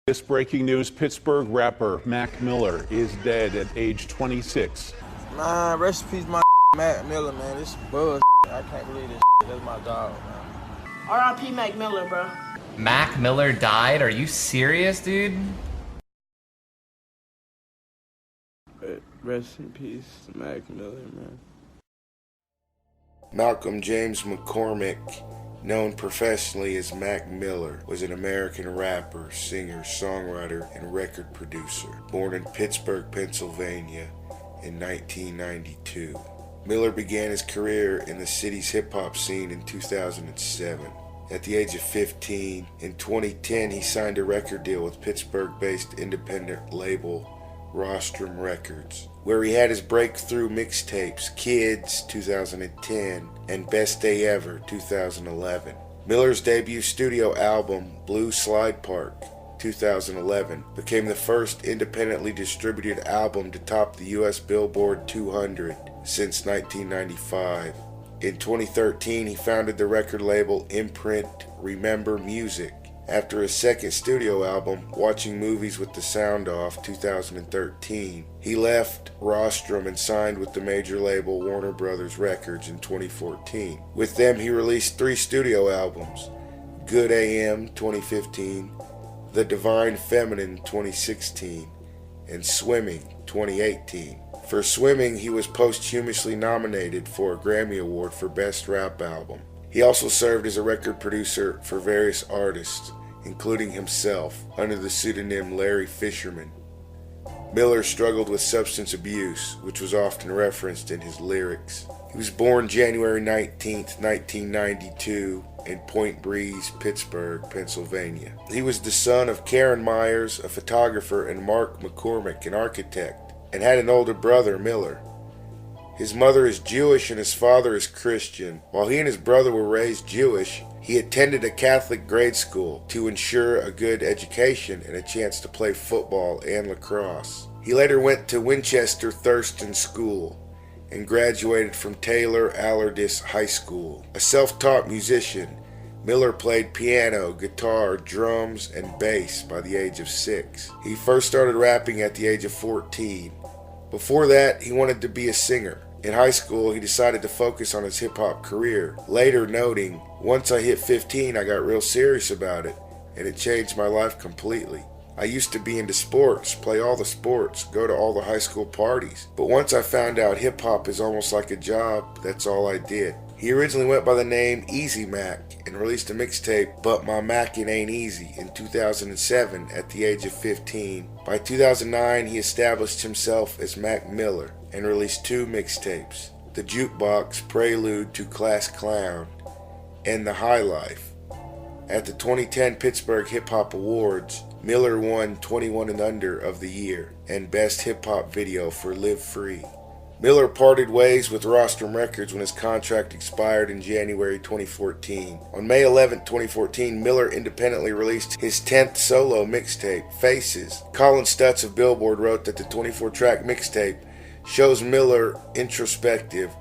This breaking news, Pittsburgh rapper Mac Miller is dead at age 26. Man, rest in peace, my Mac Miller, man. This buzz. I can't believe this. That's my dog, man. R.I.P. Mac Miller, bro. Mac Miller died? Are you serious, dude? Rest in peace, Mac Miller, man. Malcolm James McCormick, known professionally as Mac Miller, was an American rapper, singer, songwriter, and record producer, born in Pittsburgh, Pennsylvania in 1992. Miller began his career in the city's hip-hop scene in 2007. At the age of 15, in 2010 he signed a record deal with Pittsburgh-based independent label Rostrum Records, where he had his breakthrough mixtapes Kids 2010 and Best Day Ever 2011. Miller's debut studio album Blue Slide Park 2011 became the first independently distributed album to top the US Billboard 200 since 1995. In 2013 he founded the record label imprint Remember Music. After his second studio album, Watching Movies with the Sound Off 2013, he left Rostrum and signed with the major label Warner Brothers Records in 2014. With them he released 3 studio albums, Good AM 2015, The Divine Feminine 2016, and Swimming 2018. For Swimming, he was posthumously nominated for a Grammy Award for Best Rap Album. He also served as a record producer for various artists, including himself, under the pseudonym Larry Fisherman. Miller struggled with substance abuse, which was often referenced in his lyrics. He was born January 19, 1992, in Point Breeze, Pittsburgh, Pennsylvania. He was the son of Karen Myers, a photographer, and Mark McCormick, an architect, and had an older brother, Miller. His mother is Jewish and his father is Christian. While he and his brother were raised Jewish, he attended a Catholic grade school to ensure a good education and a chance to play football and lacrosse. He later went to Winchester Thurston School and graduated from Taylor Allardyce High School. A self-taught musician, Miller played piano, guitar, drums, and bass by the age of 6. He first started rapping at the age of 14. Before that, he wanted to be a singer. In high school, he decided to focus on his hip-hop career, later noting, "Once I hit 15, I got real serious about it, and it changed my life completely. I used to be into sports, play all the sports, go to all the high school parties, but once I found out hip-hop is almost like a job, that's all I did." He originally went by the name Easy Mac and released a mixtape, But My Mackin' Ain't Easy, in 2007 at the age of 15. By 2009, he established himself as Mac Miller and released 2 mixtapes, The Jukebox Prelude to Class Clown and The High Life. At the 2010 Pittsburgh Hip Hop Awards, Miller won 21 and Under of the Year and Best Hip Hop Video for Live Free. Miller parted ways with Rostrum Records when his contract expired in January 2014. On May 11, 2014, Miller independently released his 10th solo mixtape, Faces. Colin Stutz of Billboard wrote that the 24-track mixtape shows Miller introspective,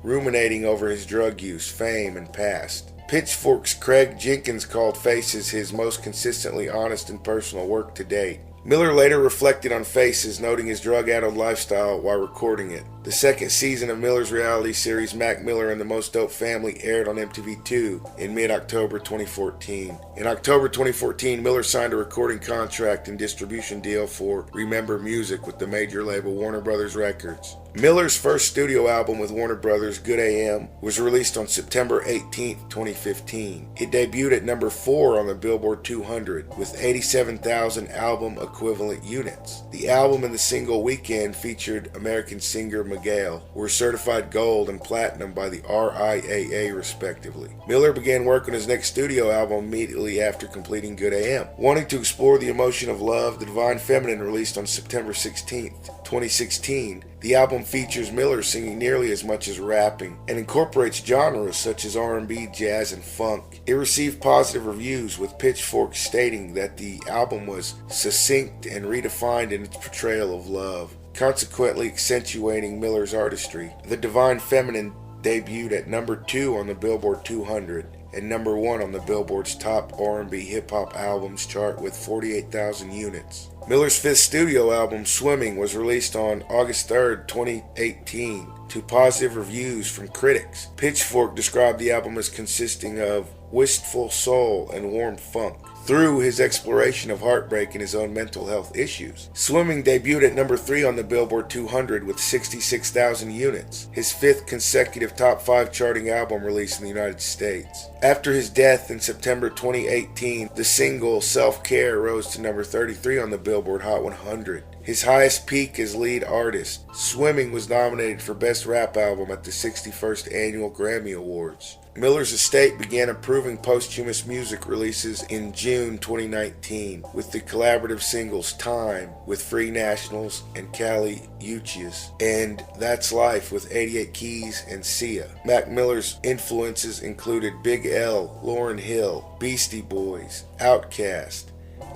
ruminating over his drug use, fame, and past. Pitchfork's Craig Jenkins called Faces his most consistently honest and personal work to date. Miller later reflected on Faces, noting his drug-addled lifestyle while recording it. The second season of Miller's reality series Mac Miller and the Most Dope Family aired on MTV2 in mid-October 2014. In October 2014, Miller signed a recording contract and distribution deal for Remember Music with the major label Warner Brothers Records. Miller's first studio album with Warner Brothers, Good AM, was released on September 18, 2015. It debuted at number 4 on the Billboard 200 with 87,000 album equivalent units. The album and the single Weekend featured American singer Miguel were certified gold and platinum by the RIAA respectively. Miller began work on his next studio album immediately after completing Good AM. Wanting to explore the emotion of love, The Divine Feminine released on September 16, 2016. The album features Miller singing nearly as much as rapping and incorporates genres such as R&B, jazz, and funk. It received positive reviews, with Pitchfork stating that the album was succinct and redefined in its portrayal of love, consequently accentuating Miller's artistry. The Divine Feminine debuted at number 2 on the Billboard 200 and number 1 on the Billboard's top R&B hip-hop albums chart with 48,000 units. Miller's 5th studio album, Swimming, was released on August 3rd, 2018, to positive reviews from critics. Pitchfork described the album as consisting of wistful soul and warm funk, through his exploration of heartbreak and his own mental health issues. Swimming debuted at number 3 on the Billboard 200 with 66,000 units, his 5th consecutive top 5 charting album released in the United States. After his death in September 2018, the single Self-Care rose to number 33 on the Billboard Hot 100. His highest peak as lead artist, Swimming was nominated for Best Rap Album at the 61st Annual Grammy Awards. Miller's estate began approving posthumous music releases in June 2019 with the collaborative singles Time with Free Nationals and Kali Uchis and That's Life with 88 Keys and Sia. Mac Miller's influences included Big L, Lauryn Hill, Beastie Boys, Outkast,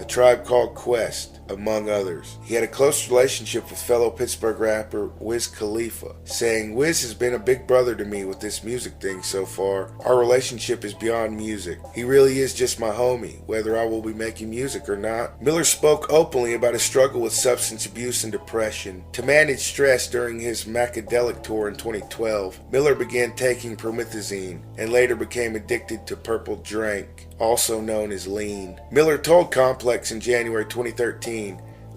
A Tribe Called Quest, among others. He had a close relationship with fellow Pittsburgh rapper Wiz Khalifa, saying, "Wiz has been a big brother to me with this music thing so far. Our relationship is beyond music. He really is just my homie, whether I will be making music or not." Miller spoke openly about his struggle with substance abuse and depression. To manage stress during his Macadelic tour in 2012, Miller began taking promethazine and later became addicted to purple drink, also known as lean. Miller told Complex in January 2013,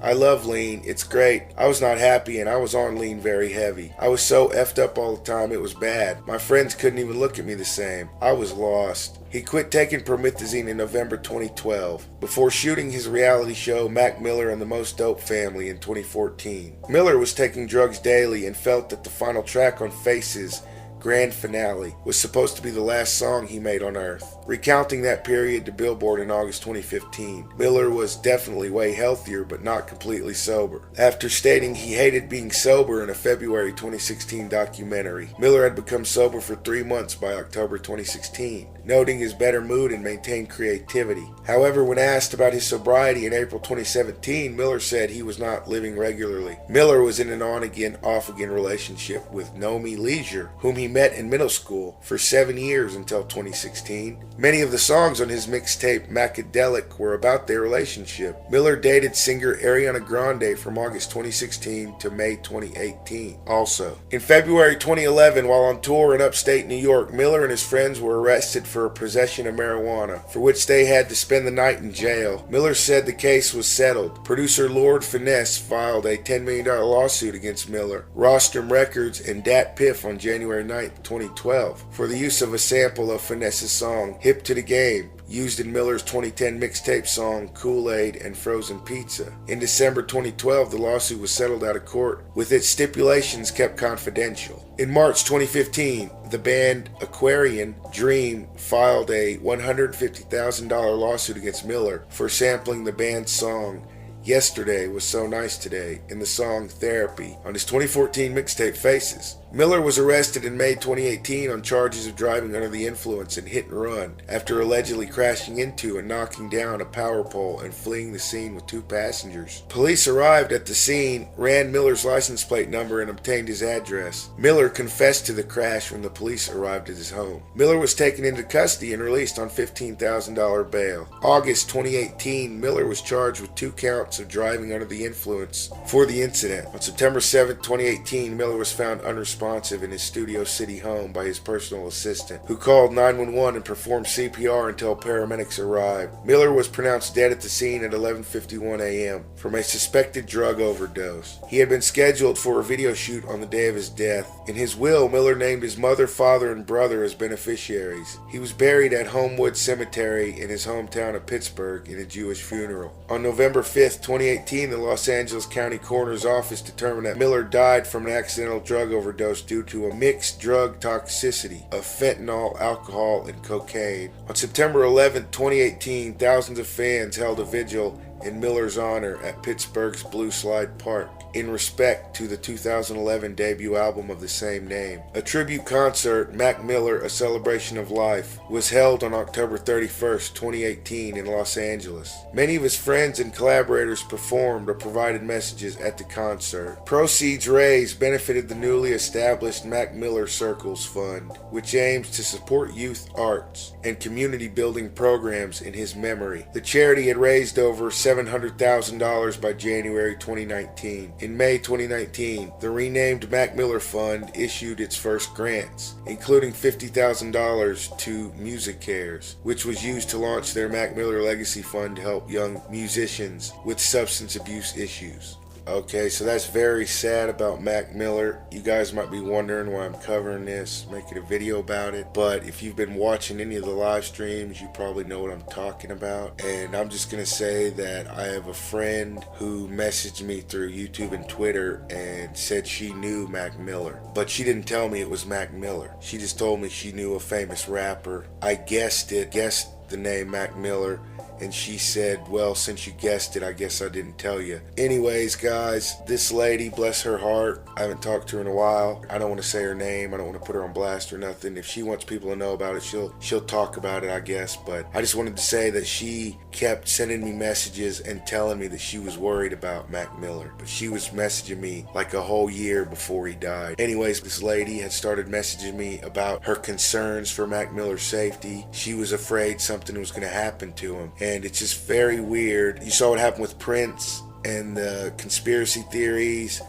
"I love lean, it's great. I was not happy and I was on lean very heavy. I was so effed up all the time, it was bad. My friends couldn't even look at me the same. I was lost." He quit taking promethazine in November 2012, before shooting his reality show Mac Miller and the Most Dope Family in 2014. Miller was taking drugs daily and felt that the final track on Faces' grand finale was supposed to be the last song he made on Earth. Recounting that period to Billboard in August 2015, Miller was definitely way healthier but not completely sober. After stating he hated being sober in a February 2016 documentary, Miller had become sober for 3 months by October 2016, noting his better mood and maintained creativity. However, when asked about his sobriety in April 2017, Miller said he was not living regularly. Miller was in an on-again, off-again relationship with Nomi Leisure, whom he met in middle school, for 7 years until 2016. Many of the songs on his mixtape Macadelic were about their relationship. Miller dated singer Ariana Grande from August 2016 to May 2018. Also, in February 2011, while on tour in upstate New York, Miller and his friends were arrested for possession of marijuana, for which they had to spend the night in jail. Miller said the case was settled. Producer Lord Finesse filed a $10 million lawsuit against Miller, Rostrum Records, and Dat Piff on January 9, 2012, for the use of a sample of Finesse's song Hip to the Game, used in Miller's 2010 mixtape song Kool-Aid and Frozen Pizza. In December 2012, the lawsuit was settled out of court, with its stipulations kept confidential. In March 2015, the band Aquarian Dream filed a $150,000 lawsuit against Miller for sampling the band's song Yesterday Was So Nice Today in the song Therapy on his 2014 mixtape Faces. Miller was arrested in May 2018 on charges of driving under the influence and hit and run after allegedly crashing into and knocking down a power pole and fleeing the scene with 2 passengers. Police arrived at the scene, ran Miller's license plate number, and obtained his address. Miller confessed to the crash when the police arrived at his home. Miller was taken into custody and released on $15,000 bail. August 2018, Miller was charged with 2 counts of driving under the influence for the incident. On September 7, 2018, Miller was found unresponsive in his Studio City home by his personal assistant, who called 911 and performed CPR until paramedics arrived. Miller was pronounced dead at the scene at 11:51 a.m. from a suspected drug overdose. He had been scheduled for a video shoot on the day of his death. In his will, Miller named his mother, father, and brother as beneficiaries. He was buried at Homewood Cemetery in his hometown of Pittsburgh in a Jewish funeral. On November 5, 2018, the Los Angeles County Coroner's Office determined that Miller died from an accidental drug overdose due to a mixed drug toxicity of fentanyl, alcohol, and cocaine. On September 11, 2018, thousands of fans held a vigil in Miller's honor at Pittsburgh's Blue Slide Park, in respect to the 2011 debut album of the same name. A tribute concert, Mac Miller, A Celebration of Life, was held on October 31st, 2018 in Los Angeles. Many of his friends and collaborators performed or provided messages at the concert. Proceeds raised benefited the newly established Mac Miller Circles Fund, which aims to support youth arts and community building programs in his memory. The charity had raised over $700,000 by January 2019. In May 2019, the renamed Mac Miller Fund issued its first grants, including $50,000 to Music Cares, which was used to launch their Mac Miller Legacy Fund to help young musicians with substance abuse issues. Okay, so that's very sad about Mac Miller. You guys might be wondering why I'm covering this, making a video about it. But if you've been watching any of the live streams, you probably know what I'm talking about. And I'm just going to say that I have a friend who messaged me through YouTube and Twitter and said she knew Mac Miller. But she didn't tell me it was Mac Miller. She just told me she knew a famous rapper. I guessed the name Mac Miller. And she said, well, since you guessed it, I guess I didn't tell you. Anyways, guys, this lady, bless her heart, I haven't talked to her in a while. I don't want to say her name. I don't want to put her on blast or nothing. If she wants people to know about it, she'll talk about it, I guess. But I just wanted to say that she kept sending me messages and telling me that she was worried about Mac Miller. But she was messaging me like a whole year before he died. Anyways, this lady had started messaging me about her concerns for Mac Miller's safety. She was afraid something was going to happen to him. And it's just very weird. You saw what happened with Prince and the conspiracy theories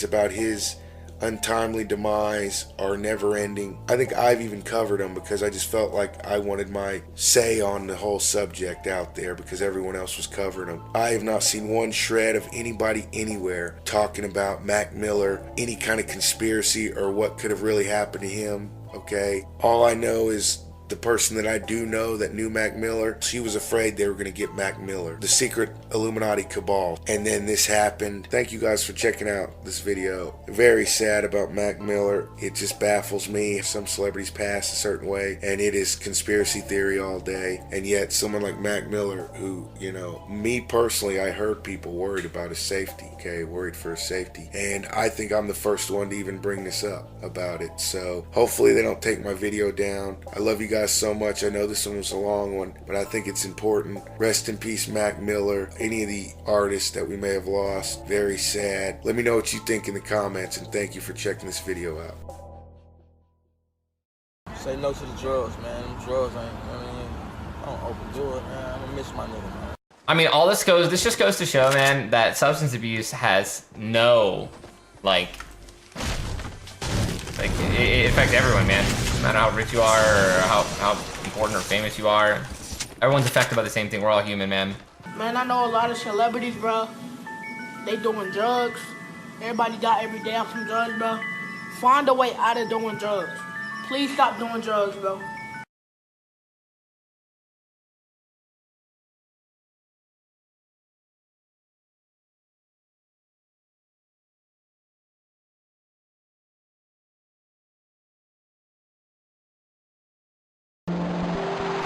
about his untimely demise are never ending. I think I've even covered them because I just felt like I wanted my say on the whole subject out there because everyone else was covering them. I have not seen one shred of anybody anywhere talking about Mac Miller, any kind of conspiracy or what could have really happened to him. Okay, all I know is the person that I do know that knew Mac Miller, she was afraid they were going to get Mac Miller, the secret Illuminati cabal. And then this happened. Thank you guys for checking out this video. Very sad about Mac Miller. It just baffles me. Some celebrities pass a certain way and it is conspiracy theory all day. And yet someone like Mac Miller, who, you know, me personally, I heard people worried about his safety, okay, worried for his safety. And I think I'm the first one to even bring this up about it. So hopefully they don't take my video down. I love you guys so much. I know this one was a long one, but I think it's important. Rest in peace, Mac Miller. Any of the artists that we may have lost. Very sad. Let me know what you think in the comments, and thank you for checking this video out. Say no to the drugs, man. Them drugs ain't, I don't overdo it, man. I'm gonna miss my nigga, man. I mean, this just goes to show, man, that substance abuse has no, it affects everyone, man. No matter how rich you are or how important or famous you are. Everyone's affected by the same thing. We're all human, man. Man, I know a lot of celebrities, bro. They doing drugs. Everybody die every day off some drugs, bro. Find a way out of doing drugs. Please stop doing drugs, bro.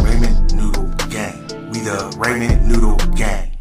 Ramen Noodle Gang. We the Ramen Noodle Gang.